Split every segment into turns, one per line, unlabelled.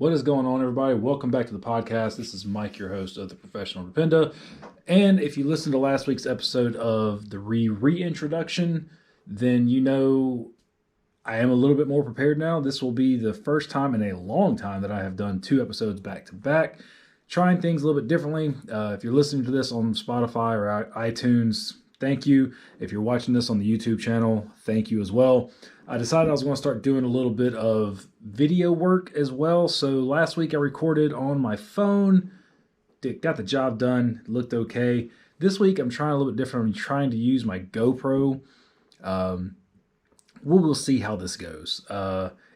What is going on, everybody? Welcome back to the podcast. This is Mike, your host of the Professional Dependa. And if you listened to last week's episode of the reintroduction, then you know I am a little bit more prepared now. This will be the first time in a long time that I have done 2 episodes back to back, trying things a little bit differently. If you're listening to this on Spotify or iTunes, thank you. If you're watching this on the YouTube channel, thank you as well. I decided I was going to start doing a little bit of video work as well. So last week I recorded on my phone, got the job done, looked okay. This week I'm trying a little bit different. I'm trying to use my GoPro. We'll see how this goes.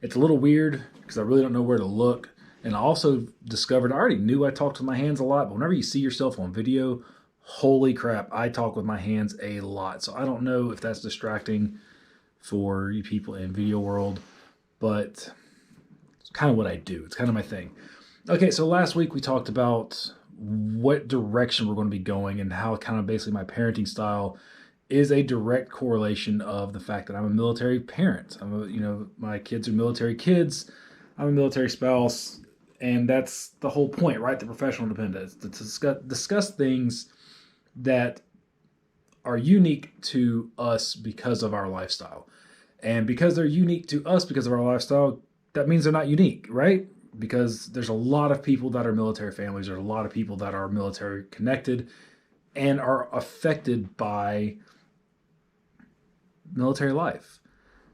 It's a little weird because I really don't know where to look. And I also discovered, I already knew I talked with my hands a lot, but whenever you see yourself on video, holy crap, I talk with my hands a lot. So I don't know if that's distracting for you people in video world, but it's kind of what I do. It's kind of my thing. Okay, so last week we talked about what direction we're going to be going and how kind of basically my parenting style is a direct correlation of the fact that I'm a military parent. My kids are military kids. I'm a military spouse, and that's the whole point, right? The professional dependent is to discuss things that are unique to us because of our lifestyle. And because they're unique to us because of our lifestyle, that means they're not unique, right? Because there's a lot of people that are military families. There's a lot of people that are military connected and are affected by military life.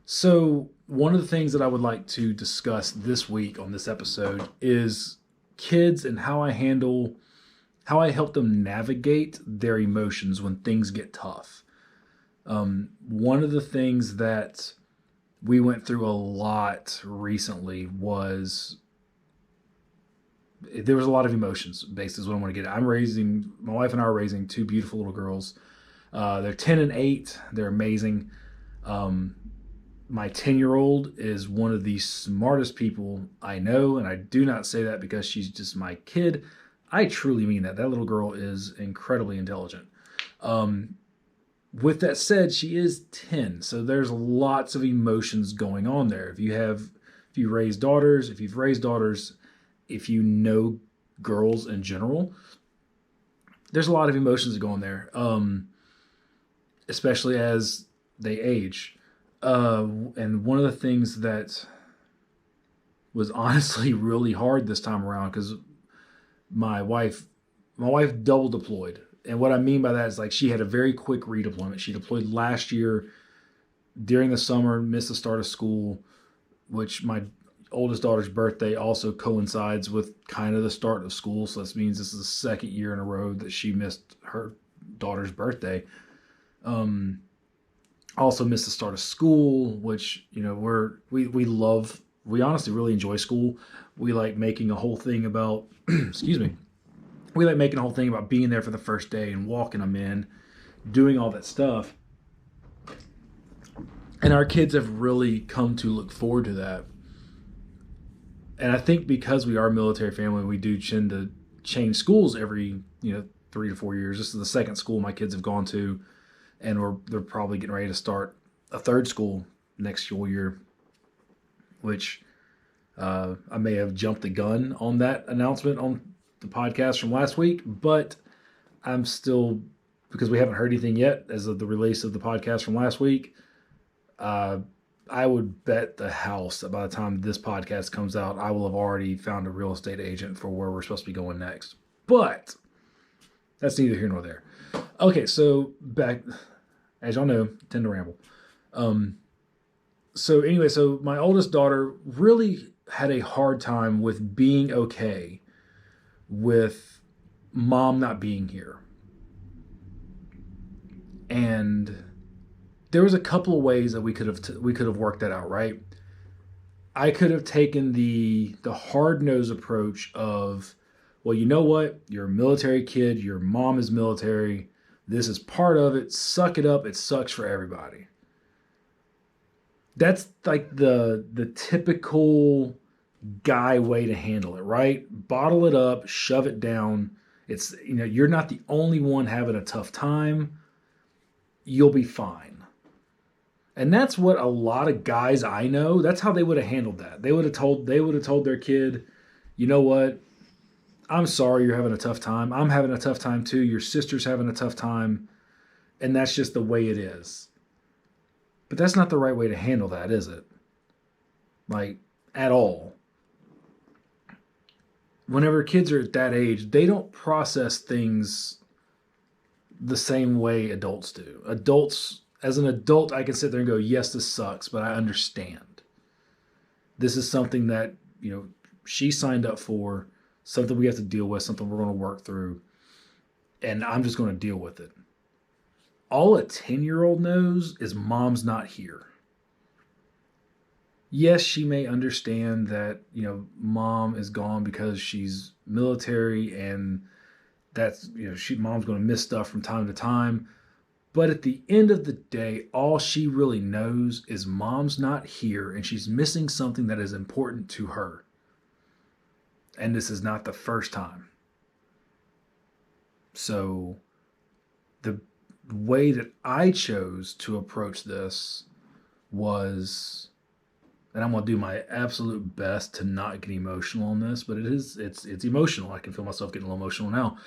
So one of the things that I would like to discuss this week on this episode is kids and how I help them navigate their emotions when things get tough. One of the things that we went through a lot recently was there was a lot of emotions based is what I want to get at. My wife and I are raising 2 beautiful little girls. They're 10 and 8. They're amazing. My 10-year-old is one of the smartest people I know, and I do not say that because she's just my kid. I truly mean that. That little girl is incredibly intelligent. With that said, she is 10, so there's lots of emotions going on there. If you raise daughters, if you know girls in general, there's a lot of emotions that go on there, especially as they age. And one of the things that was honestly really hard this time around, because my wife double deployed. And what I mean by that is like she had a very quick redeployment. She deployed last year during the summer, missed the start of school, which my oldest daughter's birthday also coincides with kind of the start of school. So this means this is the second year in a row that she missed her daughter's birthday. Also missed the start of school, which, we honestly really enjoy school. We like making a whole thing about, we like making a whole thing about being there for the first day and walking them in, doing all that stuff. And our kids have really come to look forward to that. And I think because we are a military family, we do tend to change schools every, 3 to 4 years. This is the second school my kids have gone to, and they're probably getting ready to start a third school next school year, which I may have jumped the gun on that announcement on the podcast from last week, but I'm still, because we haven't heard anything yet as of the release of the podcast from last week, I would bet the house that by the time this podcast comes out, I will have already found a real estate agent for where we're supposed to be going next. But that's neither here nor there. Okay, so back, as y'all know, tend to ramble. So my oldest daughter really had a hard time with being okay with mom not being here. And there was a couple of ways that we could have worked that out, right? I could have taken the hard-nosed approach of, well, you know what? You're a military kid. Your mom is military. This is part of it. Suck it up. It sucks for everybody. That's like the typical guy way to handle it, right? Bottle it up, shove it down. It's, you're not the only one having a tough time. You'll be fine. And that's what a lot of guys I know, that's how they would have handled that. They would have told their kid, you know what? I'm sorry you're having a tough time. I'm having a tough time too. Your sister's having a tough time. And that's just the way it is. But that's not the right way to handle that, is it? Like, at all. Whenever kids are at that age, they don't process things the same way adults do. As an adult, I can sit there and go, yes, this sucks, but I understand. This is something that, she signed up for, something we have to deal with, something we're going to work through, and I'm just going to deal with it. All a 10-year-old knows is mom's not here. Yes, she may understand that, mom is gone because she's military and that's, mom's going to miss stuff from time to time. But at the end of the day, all she really knows is mom's not here and she's missing something that is important to her. And this is not the first time. So the way that I chose to approach this was, and I'm going to do my absolute best to not get emotional on this, but it's emotional. I can feel myself getting a little emotional now.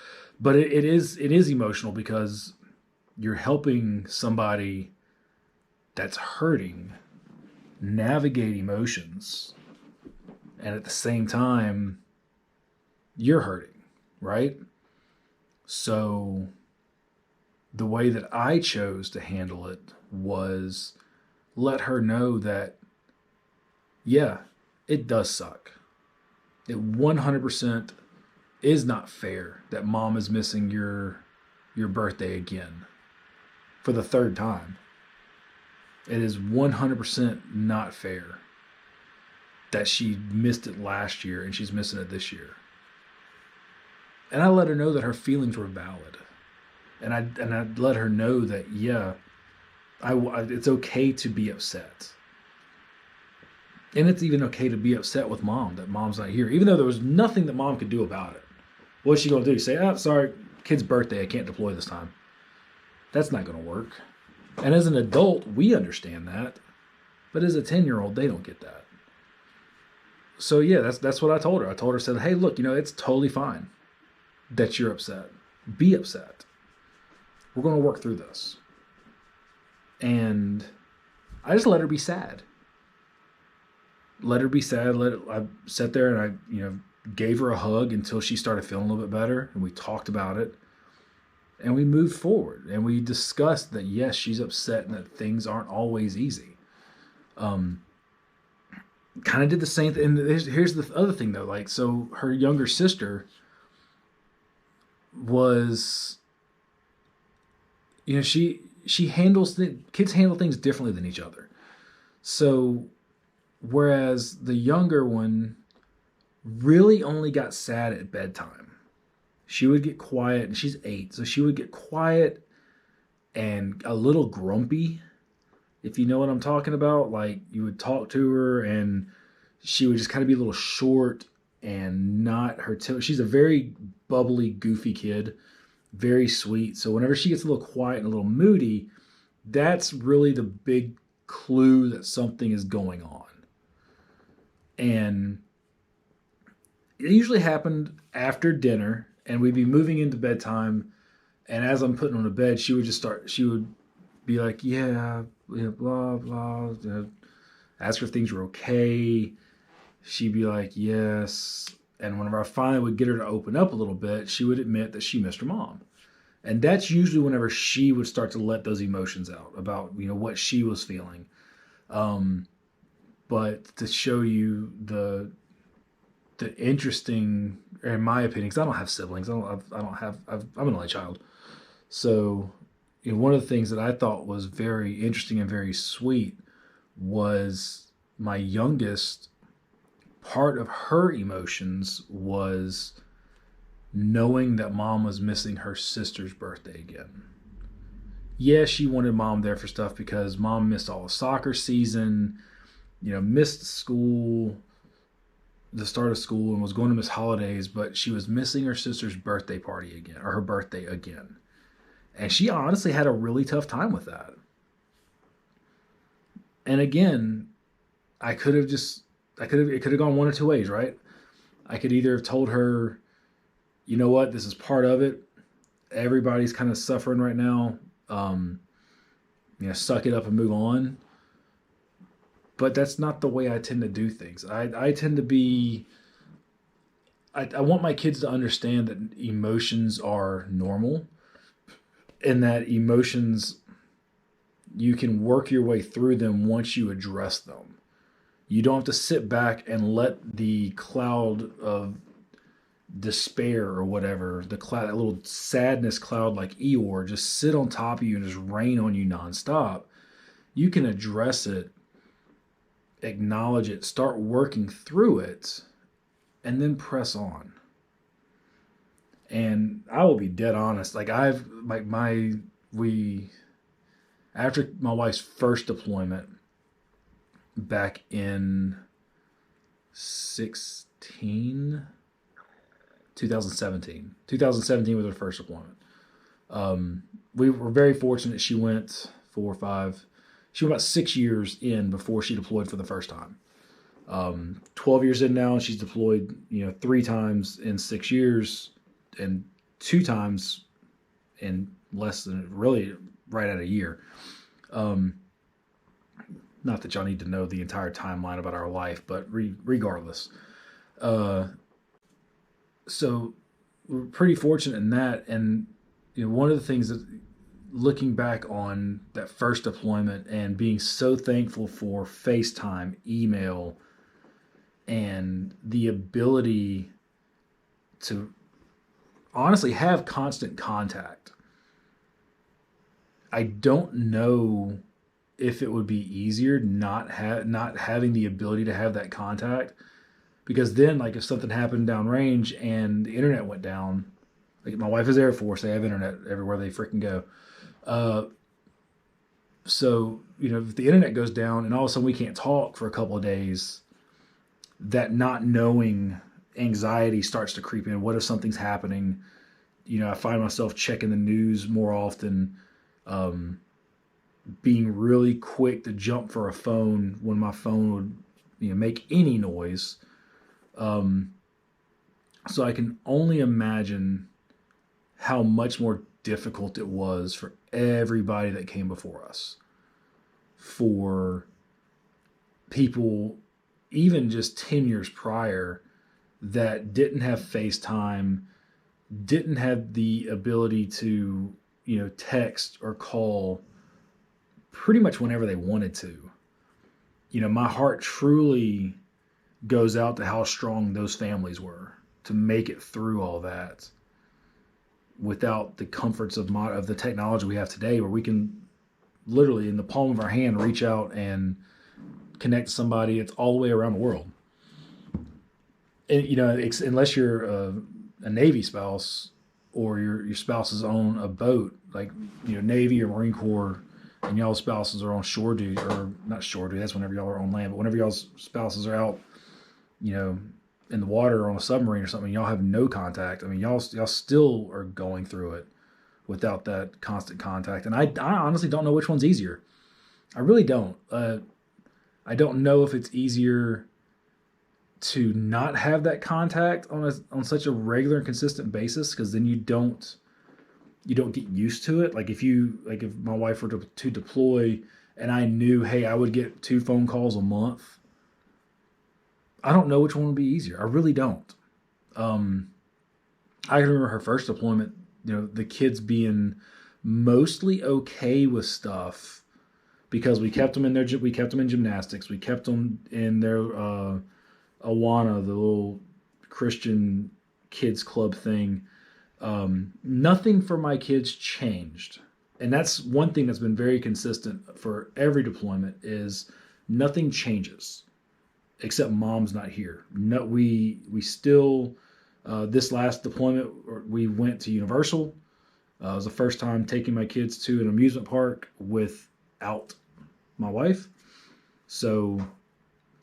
But it is emotional because you're helping somebody that's hurting navigate emotions. And at the same time, you're hurting, right? So the way that I chose to handle it was let her know that, yeah, it does suck. It 100% is not fair that mom is missing your birthday again for the third time. It is 100% not fair that she missed it last year and she's missing it this year. And I let her know that her feelings were valid. And I let her know that, yeah, it's okay to be upset. And it's even okay to be upset with mom that mom's not here, even though there was nothing that mom could do about it. What's she going to do? Say, sorry, kid's birthday, I can't deploy this time. That's not going to work. And as an adult, we understand that. But as a 10-year-old, they don't get that. So yeah, that's what I told her. I told her, said, hey, look, it's totally fine that you're upset. Be upset. We're going to work through this. And I just let her be sad. Let her be sad. I sat there and I, gave her a hug until she started feeling a little bit better. And we talked about it. And we moved forward. And we discussed that, yes, she's upset and that things aren't always easy. Kind of did the same thing. And here's the other thing, though. Like, so her younger sister was, she handles kids handle things differently than each other. So whereas the younger one really only got sad at bedtime, she would get quiet, and she's 8, so she would get quiet and a little grumpy, if you know what I'm talking about. Like, you would talk to her and she would just kind of be a little short and not her she's a very bubbly, goofy kid, very sweet. So whenever she gets a little quiet and a little moody, that's really the big clue that something is going on. And it usually happened after dinner, and we'd be moving into bedtime. And as I'm putting her to bed, she would be like, yeah, blah, blah, ask her if things were okay. She'd be like, yes. And whenever I finally would get her to open up a little bit, she would admit that she missed her mom. And that's usually whenever she would start to let those emotions out about, what she was feeling. But to show you the interesting, in my opinion, because I don't have siblings, I'm an only child. So, one of the things that I thought was very interesting and very sweet was my youngest, part of her emotions was knowing that mom was missing her sister's birthday again. Yeah, she wanted mom there for stuff because mom missed all the soccer season, missed school, the start of school, and was going to miss holidays, but she was missing her sister's birthday party again, or her birthday again. And she honestly had a really tough time with that. And again, it could have gone one or two ways, right? I could either have told her, you know what, this is part of it. Everybody's kind of suffering right now. Suck it up and move on. But that's not the way I tend to do things. I tend to be. I want my kids to understand that emotions are normal, and that emotions, you can work your way through them once you address them. You don't have to sit back and let the cloud of despair or whatever, the cloud, that little sadness cloud like Eeyore, just sit on top of you and just rain on you nonstop. You can address it, acknowledge it, start working through it, and then press on. And I will be dead honest. Like we after my wife's first deployment back in 16 2017. 2017 was her first deployment. We were very fortunate. She went 4 or 5. She went about 6 years in before she deployed for the first time. 12 years in now, and she's deployed, 3 times in 6 years, and 2 times in less than, really right at a year. Not that y'all need to know the entire timeline about our life, but regardless. So we're pretty fortunate in that. And one of the things that, looking back on that first deployment and being so thankful for FaceTime, email, and the ability to honestly have constant contact. I don't know if it would be easier not having the ability to have that contact. Because then, like, if something happened downrange and the internet went down, like, my wife is Air Force, they have internet everywhere they freaking go. So, if the internet goes down and all of a sudden we can't talk for a couple of days, that not knowing anxiety starts to creep in. What if something's happening? I find myself checking the news more often, being really quick to jump for a phone when my phone would, make any noise. So I can only imagine how much more difficult it was for everybody that came before us. For people, even just 10 years prior, that didn't have FaceTime, didn't have the ability to, text or call pretty much whenever they wanted to. My heart truly goes out to how strong those families were to make it through all that without the comforts of the technology we have today, where we can literally in the palm of our hand reach out and connect to somebody. It's all the way around the world. And, unless you're a Navy spouse, or your spouses own a boat, like, Navy or Marine Corps, and y'all's spouses are on shore duty, or not shore duty, that's whenever y'all are on land, but whenever y'all's spouses are out, in the water or on a submarine or something, y'all have no contact. I mean, y'all still are going through it without that constant contact. And I honestly don't know which one's easier. I really don't. I don't know if it's easier to not have that contact on such a regular and consistent basis, because then you don't get used to it. Like if my wife were to deploy and I knew, hey, I would get 2 phone calls a month, I don't know which one would be easier. I really don't. I can remember her first deployment, the kids being mostly okay with stuff because we kept them in gymnastics. We kept them in their Awana, the little Christian kids club thing. Nothing for my kids changed. And that's one thing that's been very consistent for every deployment is nothing changes. Except mom's not here. No, we still, this last deployment, we went to Universal. It was the first time taking my kids to an amusement park without my wife. So,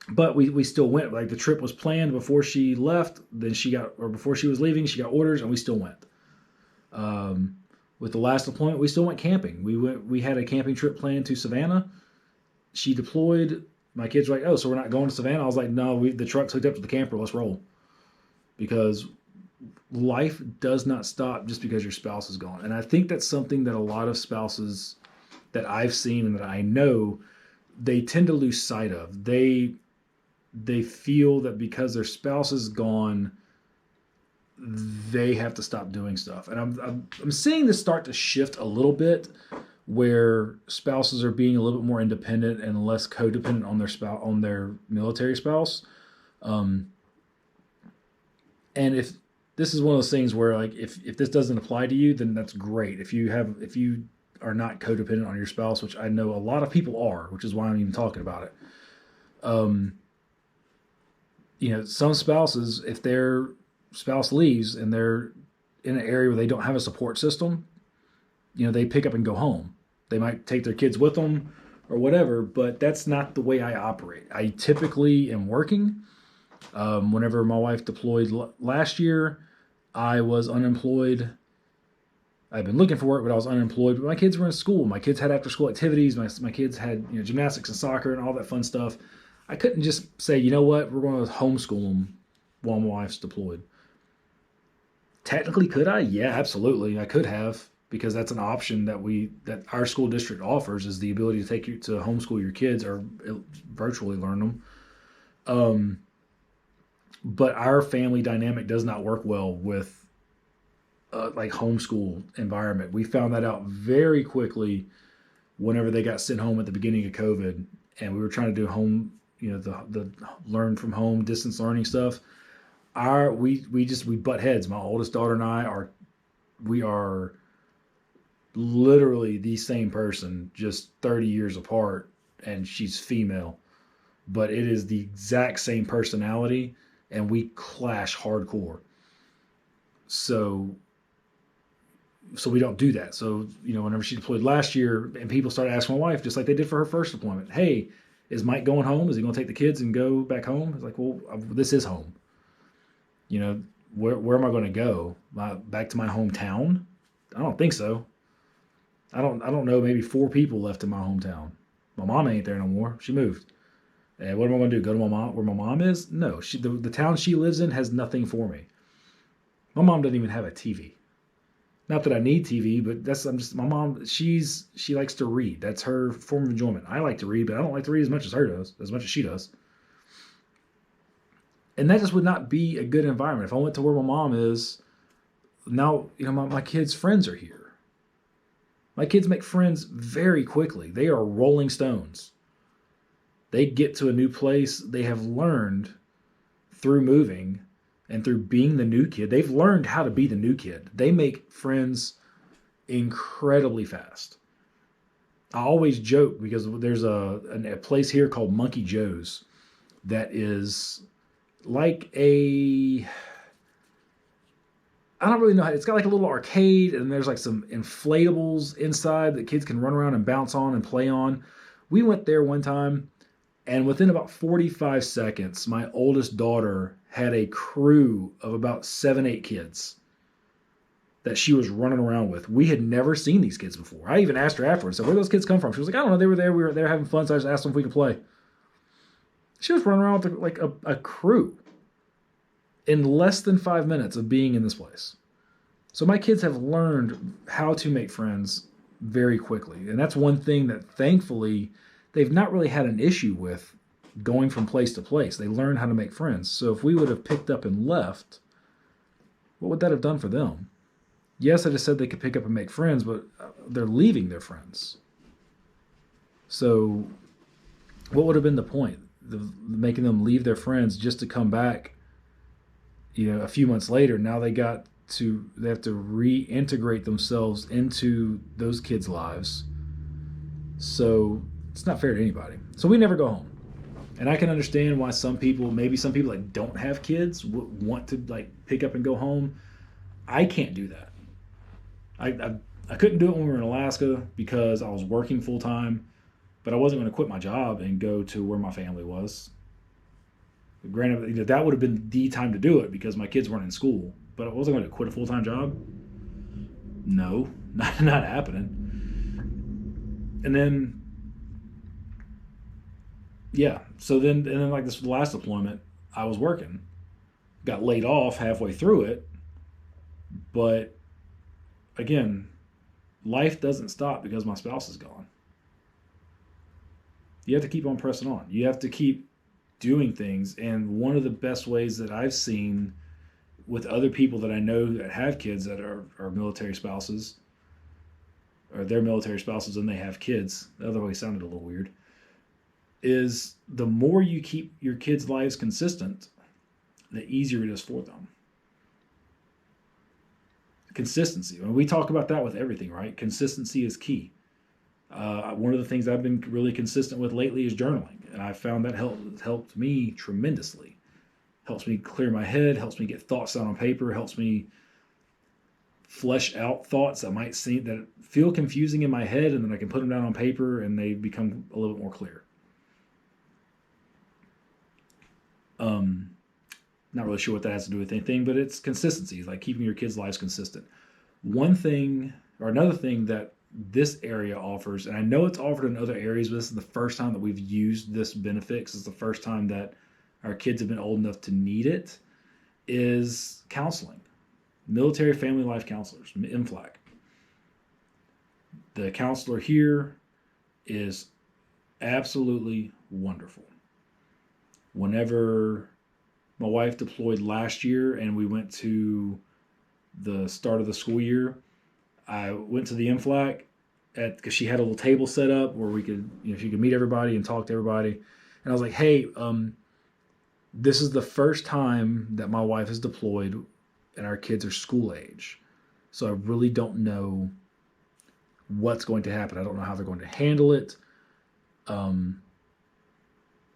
but we still went. Like the trip was planned before she left. Then before she was leaving, she got orders, and we still went. With the last deployment, we still went camping. We had a camping trip planned to Savannah. She deployed. My kids were like, oh, so we're not going to Savannah? I was like, no, the truck's hooked up to the camper. Let's roll. because life does not stop just because your spouse is gone. And I think that's something that a lot of spouses that I've seen and that I know, they tend to lose sight of. They feel that because their spouse is gone, they have to stop doing stuff. And I'm seeing this start to shift a little bit, where spouses are being a little bit more independent and less codependent on their spouse, on their military spouse. And if this is one of those things where, like, if this doesn't apply to you, then that's great. If you are not codependent on your spouse, which I know a lot of people are, which is why I'm even talking about it. Some spouses, if their spouse leaves and they're in an area where they don't have a support system, they pick up and go home. They might take their kids with them or whatever, but that's not the way I operate. I typically am working. Whenever my wife deployed last year, I was unemployed. I've been looking for work, but I was unemployed. But my kids were in school. My kids had after-school activities. My kids had gymnastics and soccer and all that fun stuff. I couldn't just say, you know what, we're going to homeschool them while my wife's deployed. Technically, could I? Yeah, absolutely. I could have, because that's an option that our school district offers, is the ability to take you to homeschool your kids or virtually learn them. But our family dynamic does not work well with like homeschool environment. We found that out very quickly whenever they got sent home at the beginning of COVID, and we were trying to do home, the learn from home distance learning stuff. We butt heads. My oldest daughter and I are literally the same person, just 30 years apart, and she's female, but it is the exact same personality, and we clash hardcore. So we don't do that. So, whenever she deployed last year, and people started asking my wife, just like they did for her first deployment, hey, is Mike going home? Is he going to take the kids and go back home? It's like, well, this is home. Where am I going to go? Back to my hometown? I don't think so. I don't know, maybe 4 people left in my hometown. My mom ain't there no more. She moved. And what am I going to do? Go to my mom where my mom is? No, the town she lives in has nothing for me. My mom doesn't even have a TV. Not that I need TV, but my mom, she likes to read. That's her form of enjoyment. I like to read, but I don't like to read as much as she does. And that just would not be a good environment. If I went to where my mom is, now, my kids' friends are here. My kids make friends very quickly. They are rolling stones. They get to a new place. They have learned through moving and through being the new kid. They've learned how to be the new kid. They make friends incredibly fast. I always joke because there's a place here called Monkey Joe's that is like I don't really know how, it's got like a little arcade, and there's like some inflatables inside that kids can run around and bounce on and play on. We went there one time, and within about 45 seconds, my oldest daughter had a crew of about 7-8 kids that she was running around with. We had never seen these kids before. I even asked her afterwards, so where those kids come from? She was like, I don't know, they were there, we were there having fun, so I just asked them if we could play. She was running around with like a crew in less than 5 minutes of being in this place. So my kids have learned how to make friends very quickly. And that's one thing that thankfully they've not really had an issue with going from place to place. They learn how to make friends. So if we would have picked up and left, what would that have done for them? Yes, I just said they could pick up and make friends, but they're leaving their friends. So what would have been the point? Making them leave their friends just to come back, a few months later. Now they have to reintegrate themselves into those kids' lives. So it's not fair to anybody. So we never go home. And I can understand why maybe some people that don't have kids want to like pick up and go home. I can't do that. I couldn't do it when we were in Alaska because I was working full time, but I wasn't going to quit my job and go to where my family was. Granted, that would have been the time to do it because my kids weren't in school, but I wasn't going to quit a full-time job. No, not happening. And then, yeah. So then like this last deployment, I was working, got laid off halfway through it. But again, life doesn't stop because my spouse is gone. You have to keep on pressing on. You have to keep doing things. And one of the best ways that I've seen with other people that I know that have kids that are military spouses, or they're military spouses and they have kids, the other way sounded a little weird, is the more you keep your kids' lives consistent, the easier it is for them. Consistency. I mean, we talk about that with everything, right? Consistency is key. One of the things I've been really consistent with lately is journaling, and I found that helped me tremendously. Helps me clear my head, helps me get thoughts down on paper, helps me flesh out thoughts that might seem that feel confusing in my head, and then I can put them down on paper and they become a little bit more clear. Not really sure what that has to do with anything, but it's consistency. It's like keeping your kids' lives consistent. One thing or another thing that this area offers, and I know it's offered in other areas, but this is the first time that we've used this benefit, because it's the first time that our kids have been old enough to need it, is counseling. Military Family Life Counselors, MFLAC. The counselor here is absolutely wonderful. Whenever my wife deployed last year and we went to the start of the school year, I went to the MFLAC because she had a little table set up where we could, she could meet everybody and talk to everybody. And I was like, hey, this is the first time that my wife is deployed and our kids are school age. So I really don't know what's going to happen. I don't know how they're going to handle it.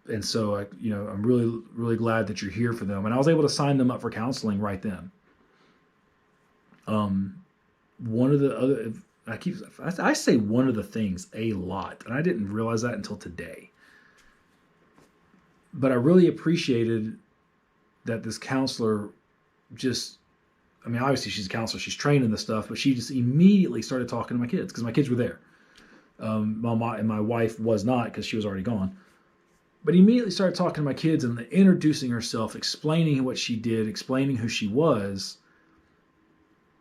And so I'm really, really glad that you're here for them. And I was able to sign them up for counseling right then. One of the other, I say one of the things a lot, and I didn't realize that until today. But I really appreciated that this counselor obviously she's a counselor, she's trained in this stuff, but she just immediately started talking to my kids because my kids were there. My wife was not because she was already gone. But immediately started talking to my kids and introducing herself, explaining what she did, explaining who she was,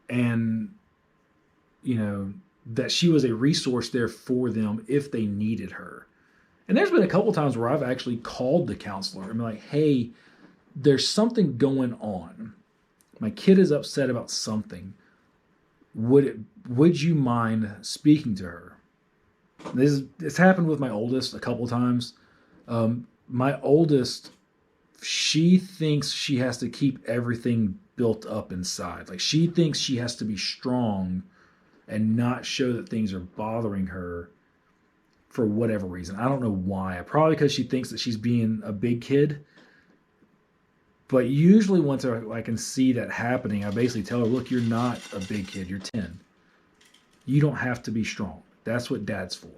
and, that she was a resource there for them if they needed her. And there's been a couple times where I've actually called the counselor and been like, hey, there's something going on. My kid is upset about something. Would you mind speaking to her? It's happened with my oldest a couple times. My oldest, she thinks she has to keep everything built up inside. Like she thinks she has to be strong and not show that things are bothering her for whatever reason. I don't know why. Probably because she thinks that she's being a big kid. But usually once I can see that happening, I basically tell her, look, you're not a big kid. You're 10. You don't have to be strong. That's what dad's for.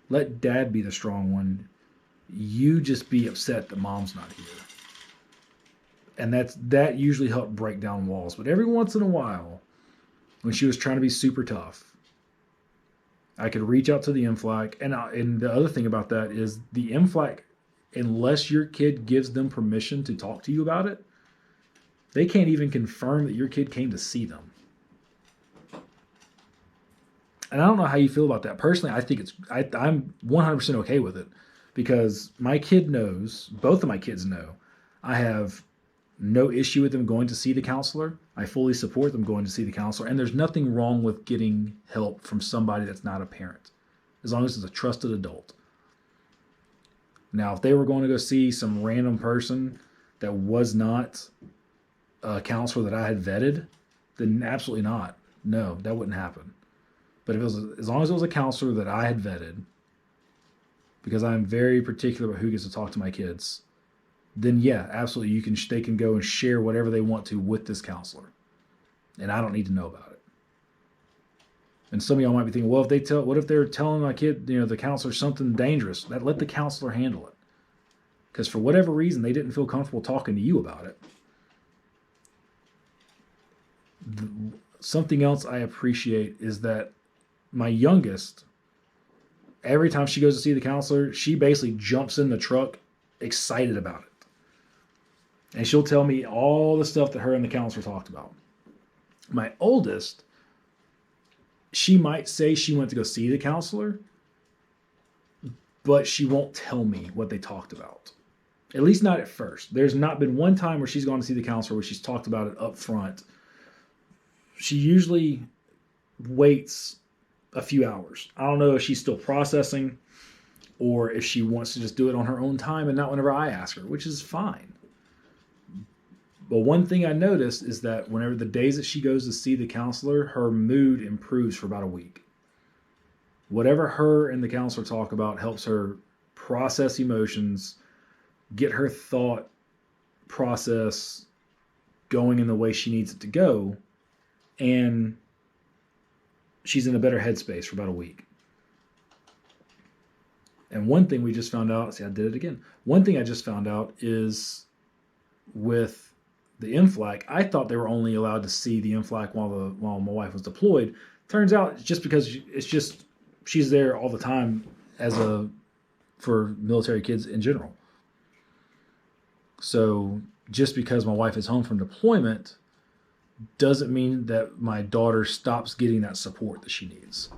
Let dad be the strong one. You just be upset that mom's not here. And that usually helped break down walls. But every once in a while, when she was trying to be super tough, I could reach out to the MFLAC. And the other thing about that is the MFLAC, unless your kid gives them permission to talk to you about it, they can't even confirm that your kid came to see them. And I don't know how you feel about that. Personally, I think I'm 100% okay with it because my kid knows, both of my kids know, I have no issue with them going to see the counselor. I fully support them going to see the counselor. And there's nothing wrong with getting help from somebody that's not a parent, as long as it's a trusted adult. Now, if they were going to go see some random person that was not a counselor that I had vetted, then absolutely not. No, that wouldn't happen. But if it was, as long as it was a counselor that I had vetted, because I'm very particular about who gets to talk to my kids, then yeah, absolutely, they can go and share whatever they want to with this counselor, and I don't need to know about it. And some of y'all might be thinking, well, what if they're telling my kid, the counselor something dangerous? Let the counselor handle it, because for whatever reason they didn't feel comfortable talking to you about it. Something else I appreciate is that my youngest, every time she goes to see the counselor, she basically jumps in the truck excited about it. And she'll tell me all the stuff that her and the counselor talked about. My oldest, she might say she went to go see the counselor, but she won't tell me what they talked about. At least not at first. There's not been one time where she's gone to see the counselor where she's talked about it up front. She usually waits a few hours. I don't know if she's still processing or if she wants to just do it on her own time and not whenever I ask her, which is fine. But one thing I noticed is that whenever the days that she goes to see the counselor, her mood improves for about a week. Whatever her and the counselor talk about helps her process emotions, get her thought process going in the way she needs it to go, and she's in a better headspace for about a week. And one thing we just found out, see, I did it again. One thing I just found out is with the MFLAC, I thought they were only allowed to see the MFLAC while my wife was deployed. Turns out it's just because she's there all the time for military kids in general. So just because my wife is home from deployment doesn't mean that my daughter stops getting that support that she needs,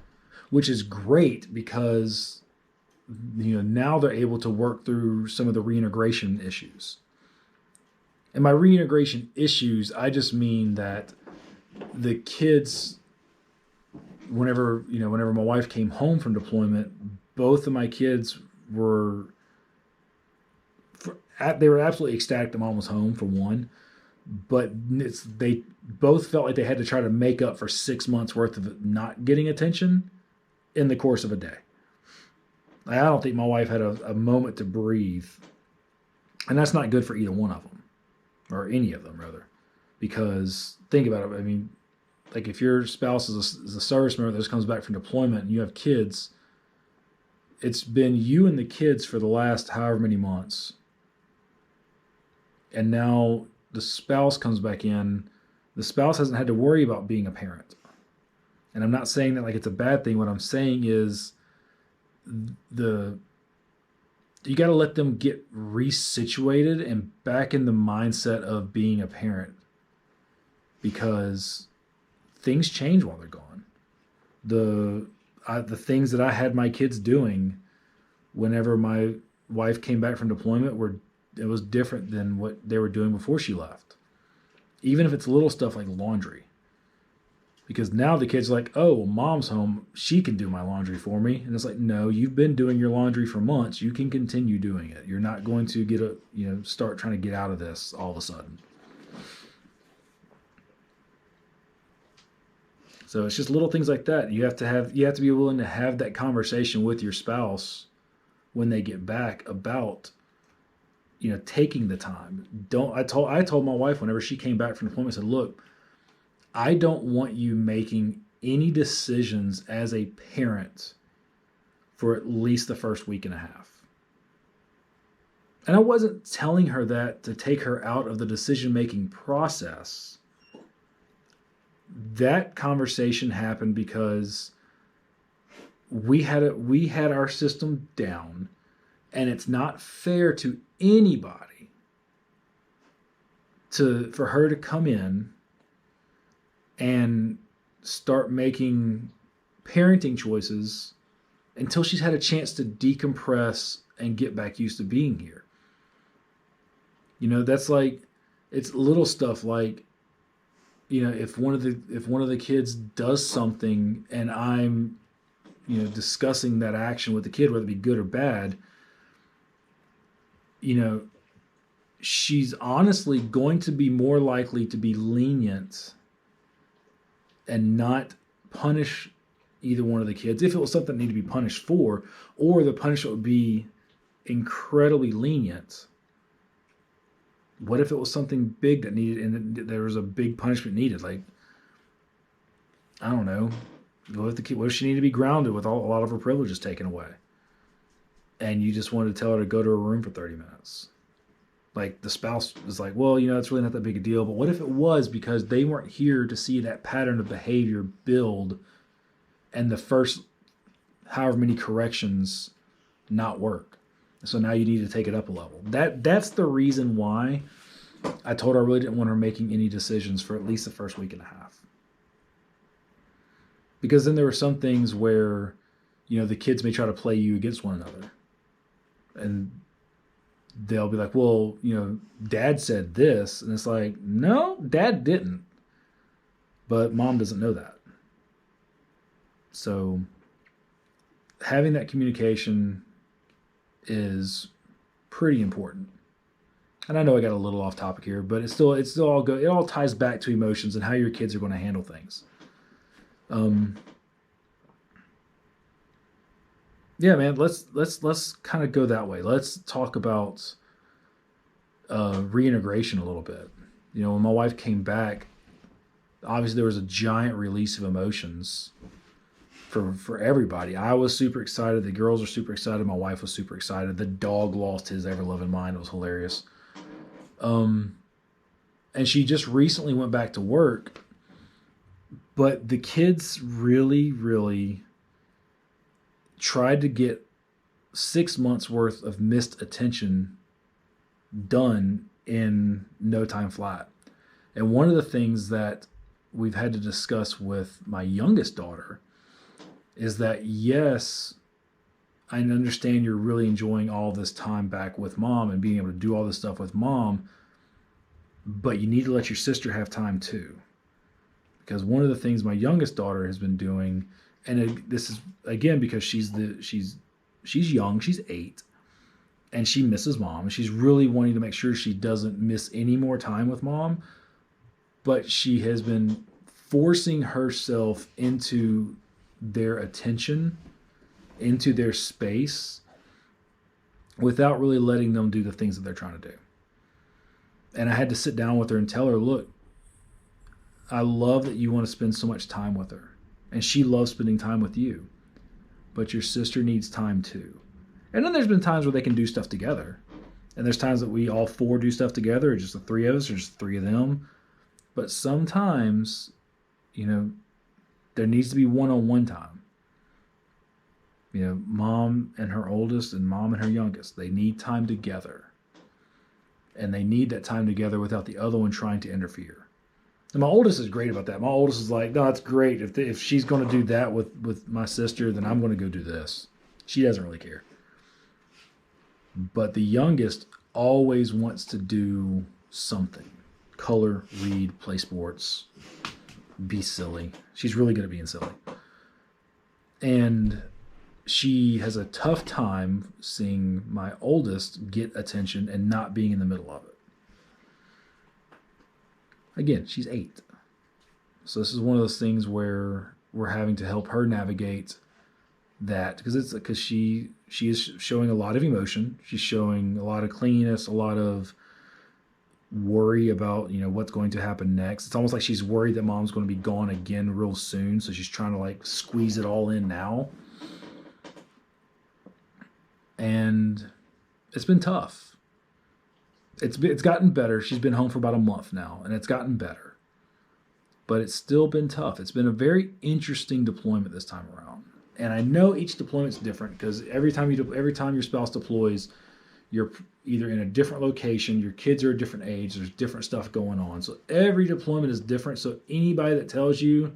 which is great because now they're able to work through some of the reintegration issues. And by reintegration issues, I just mean that the kids, whenever my wife came home from deployment, both of my kids were absolutely ecstatic that mom was home, for one. But they both felt like they had to try to make up for 6 months worth of not getting attention in the course of a day. I don't think my wife had a moment to breathe. And that's not good for either one of them. Or any of them, rather. Because, think about it. I mean, like if your spouse is a service member that just comes back from deployment and you have kids, it's been you and the kids for the last however many months. And now the spouse comes back in. The spouse hasn't had to worry about being a parent. And I'm not saying that like it's a bad thing. What I'm saying is you got to let them get resituated and back in the mindset of being a parent, because things change while they're gone. The things that I had my kids doing whenever my wife came back from deployment it was different than what they were doing before she left. Even if it's little stuff like laundry. Because now the kid's like, oh, mom's home. She can do my laundry for me. And it's like, no, you've been doing your laundry for months. You can continue doing it. You're not going to start trying to get out of this all of a sudden. So it's just little things like that. You have to be willing to have that conversation with your spouse when they get back about, taking the time. I told my wife whenever she came back from deployment, I said, look, I don't want you making any decisions as a parent for at least the first week and a half. And I wasn't telling her that to take her out of the decision-making process. That conversation happened because we had our system down, and it's not fair to anybody for her to come in and start making parenting choices until she's had a chance to decompress and get back used to being here. That's like, it's little stuff like, if one of the kids does something and I'm, discussing that action with the kid, whether it be good or bad, she's honestly going to be more likely to be lenient and not punish either one of the kids if it was something that needed to be punished for, or the punishment would be incredibly lenient. What if it was something big that needed, and there was a big punishment needed? Like, I don't know. What if she needed to be grounded with a lot of her privileges taken away? And you just wanted to tell her to go to her room for 30 minutes. Like, the spouse was like, well, it's really not that big a deal. But what if it was because they weren't here to see that pattern of behavior build and the first however many corrections not work? So now you need to take it up a level. That's the reason why I told her I really didn't want her making any decisions for at least the first week and a half. Because then there were some things where, the kids may try to play you against one another. And they'll be like, well, Dad said this. And it's like, no, Dad didn't. But Mom doesn't know that. So having that communication is pretty important. And I know I got a little off topic here, but it's still all good. It all ties back to emotions and how your kids are going to handle things. Yeah, man, let's kind of go that way. Let's talk about reintegration a little bit. When my wife came back, obviously there was a giant release of emotions for everybody. I was super excited. The girls were super excited. My wife was super excited. The dog lost his ever-loving mind. It was hilarious. And she just recently went back to work, but the kids really, really tried to get 6 months worth of missed attention done in no time flat. And one of the things that we've had to discuss with my youngest daughter is that, yes, I understand you're really enjoying all this time back with Mom and being able to do all this stuff with Mom, but you need to let your sister have time too. Because one of the things my youngest daughter has been doing, and this is again because she's young, she's 8, and she misses Mom, and she's really wanting to make sure she doesn't miss any more time with Mom, but she has been forcing herself into their attention, into their space, without really letting them do the things that they're trying to do. And I had to sit down with her and tell her, look, I love that you want to spend so much time with her. And she loves spending time with you. But your sister needs time too. And then there's been times where they can do stuff together. And there's times that we all 4 do stuff together, or just the 3 of us, or just 3 of them. But sometimes, there needs to be one-on-one time. Mom and her oldest and Mom and her youngest, they need time together. And they need that time together without the other one trying to interfere. And my oldest is great about that. My oldest is like, no, that's great. If she's going to do that with my sister, then I'm going to go do this. She doesn't really care. But the youngest always wants to do something. Color, read, play sports, be silly. She's really good at being silly. And she has a tough time seeing my oldest get attention and not being in the middle of it. Again, she's 8. So this is one of those things where we're having to help her navigate that, because she is showing a lot of emotion. She's showing a lot of clinginess, a lot of worry about, what's going to happen next. It's almost like she's worried that Mom's going to be gone again real soon. So she's trying to squeeze it all in now. And it's been tough. It's gotten better. She's been home for about a month now, and it's gotten better. But it's still been tough. It's been a very interesting deployment this time around. And I know each deployment's different, because every time your spouse deploys, you're either in a different location, your kids are a different age, there's different stuff going on. So every deployment is different. So anybody that tells you,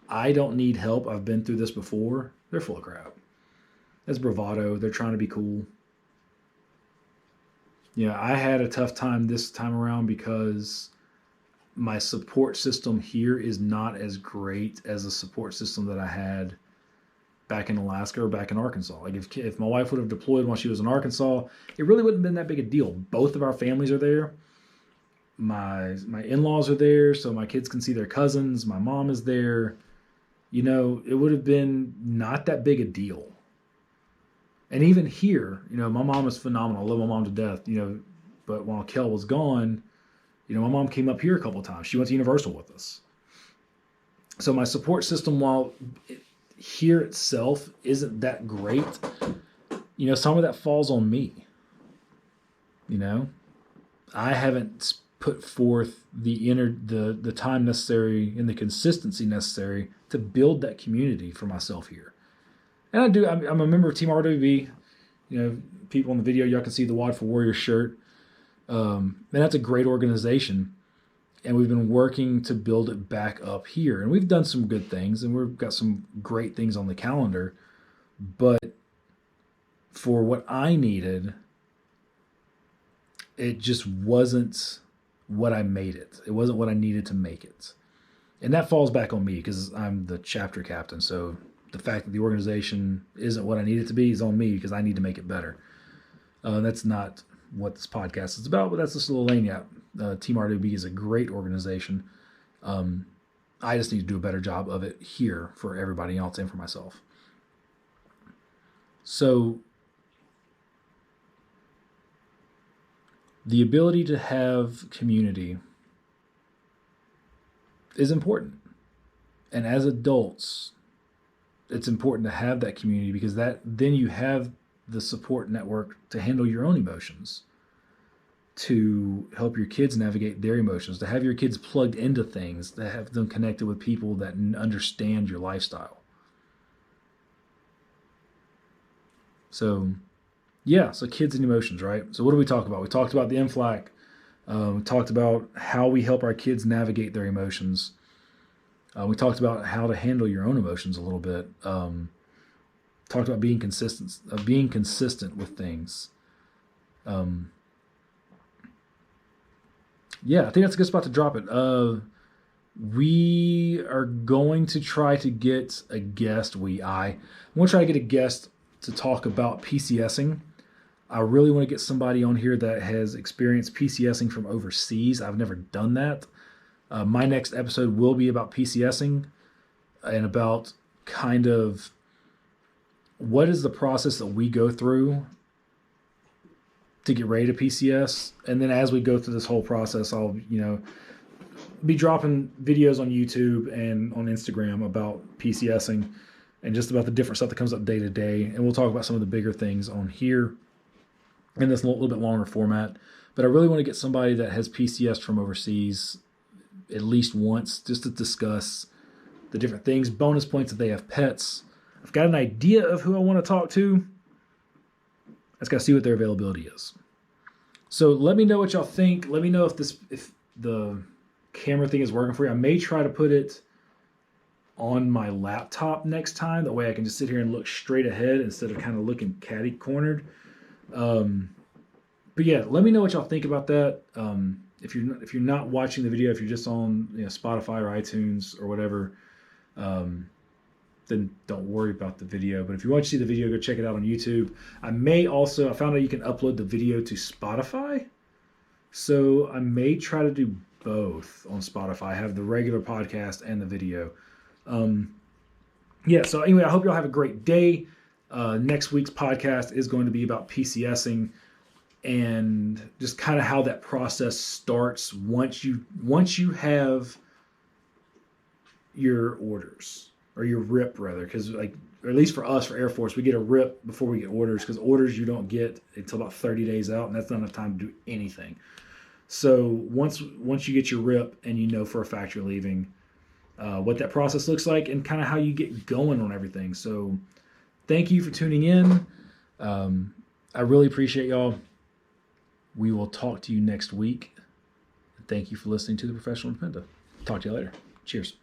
I don't need help, I've been through this before, they're full of crap. That's bravado. They're trying to be cool. I had a tough time this time around because my support system here is not as great as the support system that I had back in Alaska or back in Arkansas. If my wife would have deployed while she was in Arkansas, it really wouldn't have been that big a deal. Both of our families are there. My in-laws are there, so my kids can see their cousins. My mom is there. It would have been not that big a deal. And even here, my mom is phenomenal. I love my mom to death, but while Kel was gone, my mom came up here a couple of times. She went to Universal with us. So my support system, while here itself isn't that great, some of that falls on me. I haven't put forth the time necessary and the consistency necessary to build that community for myself here. And I do. I'm a member of Team RWB. People in the video, y'all can see the Wad for Warrior shirt. And that's a great organization. And we've been working to build it back up here. And we've done some good things, and we've got some great things on the calendar. But for what I needed, it just wasn't what I made it. It wasn't what I needed to make it. And that falls back on me because I'm the chapter captain. So the fact that the organization isn't what I need it to be is on me because I need to make it better. That's not what this podcast is about, but that's just a little lane out. Team RWB is a great organization. I just need to do a better job of it here for everybody else and for myself. So the ability to have community is important. And as adults, it's important to have that community because then you have the support network to handle your own emotions, to help your kids navigate their emotions, to have your kids plugged into things, to have them connected with people that understand your lifestyle. So, so kids and emotions, right? So what do we talk about? We talked about the MFLAC. We talked about how we help our kids navigate their emotions. We talked about how to handle your own emotions a little bit. Talked about being consistent with things. I think that's a good spot to drop it. We are going to try to get a guest. I'm going to try to get a guest to talk about PCSing. I really want to get somebody on here that has experienced PCSing from overseas. I've never done that. My next episode will be about PCSing and about kind of what is the process that we go through to get ready to PCS. And then as we go through this whole process, I'll, be dropping videos on YouTube and on Instagram about PCSing and just about the different stuff that comes up day to day. And we'll talk about some of the bigger things on here in this little bit longer format. But I really want to get somebody that has PCS from overseas at least once just to discuss the different things, bonus points if they have pets. I've got an idea of who I want to talk to. I just got to see what their availability is. So let me know what y'all think. Let me know if the camera thing is working for you. I may try to put it on my laptop next time. That way I can just sit here and look straight ahead instead of kind of looking catty-cornered. But yeah, let me know what y'all think about that. If you're not watching the video, if you're just on Spotify or iTunes or whatever, then don't worry about the video. But if you want to see the video, go check it out on YouTube. I found out you can upload the video to Spotify. So I may try to do both on Spotify. I have the regular podcast and the video. So anyway, I hope y'all have a great day. Next week's podcast is going to be about PCSing and just kind of how that process starts once you have your orders, or your RIP rather, because or at least for us, for Air Force, we get a RIP before we get orders, because orders you don't get until about 30 days out, and that's not enough time to do anything. So once you get your RIP and you know for a fact you're leaving, what that process looks like and kind of how you get going on everything. So thank you for tuning in. I really appreciate y'all. We will talk to you next week. Thank you for listening to the Professional Dependa. Talk to you later. Cheers.